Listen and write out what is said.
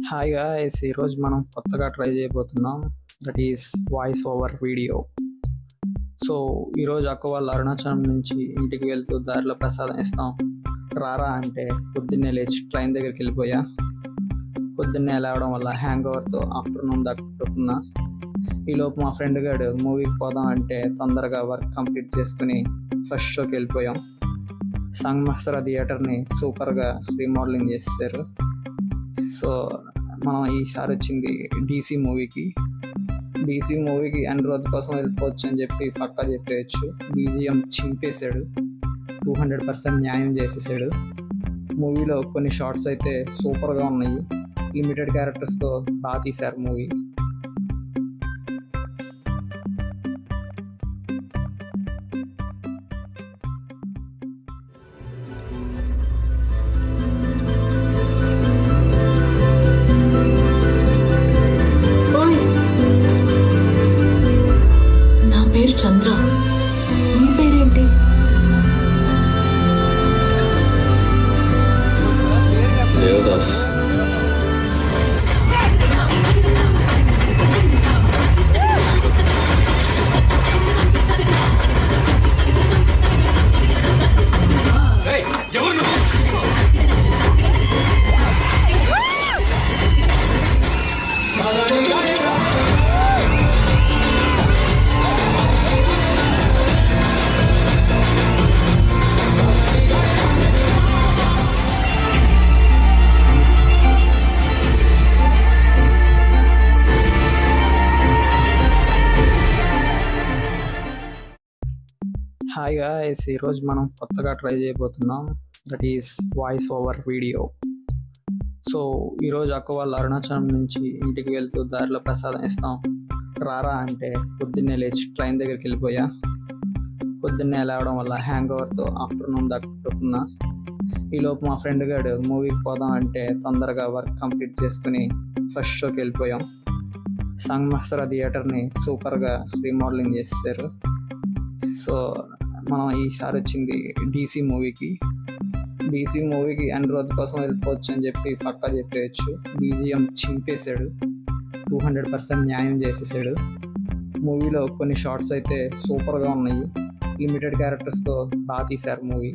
Hi guys, ఈరోజు మనం కొత్తగా ట్రై చేయబోతున్నాం. That is voice over video. So ఈరోజు అక్క వాళ్ళు అరుణాచలం నుంచి ఇంటికి వెళ్తూ దారిలో ప్రసాదం ఇస్తాం రారా అంటే పొద్దున్నే లేచి ట్రైన్ దగ్గరికి వెళ్ళిపోయా. పొద్దున్నే లేవడం వల్ల హ్యాంగ్ ఓవర్తో ఆఫ్టర్నూన్ దాకా పడుకున్నా. ఈలోపు మా ఫ్రెండ్ గారు మూవీకి పోదాం అంటే తొందరగా వర్క్ కంప్లీట్ చేసుకుని ఫస్ట్ షోకి వెళ్ళిపోయాం. సంగమేశ్వర థియేటర్ని సూపర్గా రీమోడలింగ్ చేశారు. సో మనం ఈసారి వచ్చింది డీసీ మూవీకి అనిరుద్ కోసం వెళ్ళిపోవచ్చు అని చెప్పి పక్కా చెప్పేయచ్చు. బీజిఎం చింపేశాడు, 200% న్యాయం చేసేసాడు. మూవీలో కొన్ని షార్ట్స్ అయితే సూపర్గా ఉన్నాయి. లిమిటెడ్ క్యారెక్టర్స్తో బాగా తీశారు మూవీ. చంద్ర, నీ పేరేంటి? దేవదాస్. హాయ్ గాయ్స్, ఈరోజు మనం కొత్తగా ట్రై చేయబోతున్నాం. That is voice over video. So ఈరోజు అక్క వాళ్ళు అరుణాచలం నుంచి ఇంటికి వెళ్తూ దారిలో ప్రసాదం ఇస్తాం రారా అంటే పొద్దున్నే లేచి ట్రైన్ దగ్గరికి వెళ్ళిపోయా. పొద్దున్నే లేవడం వల్ల హ్యాంగ్ ఓవర్తో ఆఫ్టర్నూన్ దాకా పడుకున్నా. ఈలోపు మా ఫ్రెండ్ గారు మూవీకి పోదాం అంటే తొందరగా వర్క్ కంప్లీట్ చేసుకుని ఫస్ట్ షోకి వెళ్ళిపోయాం. సంగమేశ్వర థియేటర్ని సూపర్గా రీమోడలింగ్ చేశారు. సో మనం ఈసారి వచ్చింది డీసీ మూవీకి అనిరుద్ కోసం వెళ్ళిపోవచ్చు అని చెప్పి పక్కా చెప్పేయచ్చు. బీజిఎం చింపేశాడు, 200% న్యాయం చేసేసాడు. మూవీలో కొన్ని షార్ట్స్ అయితే సూపర్గా ఉన్నాయి. లిమిటెడ్ క్యారెక్టర్స్తో బాగా తీశారు మూవీ.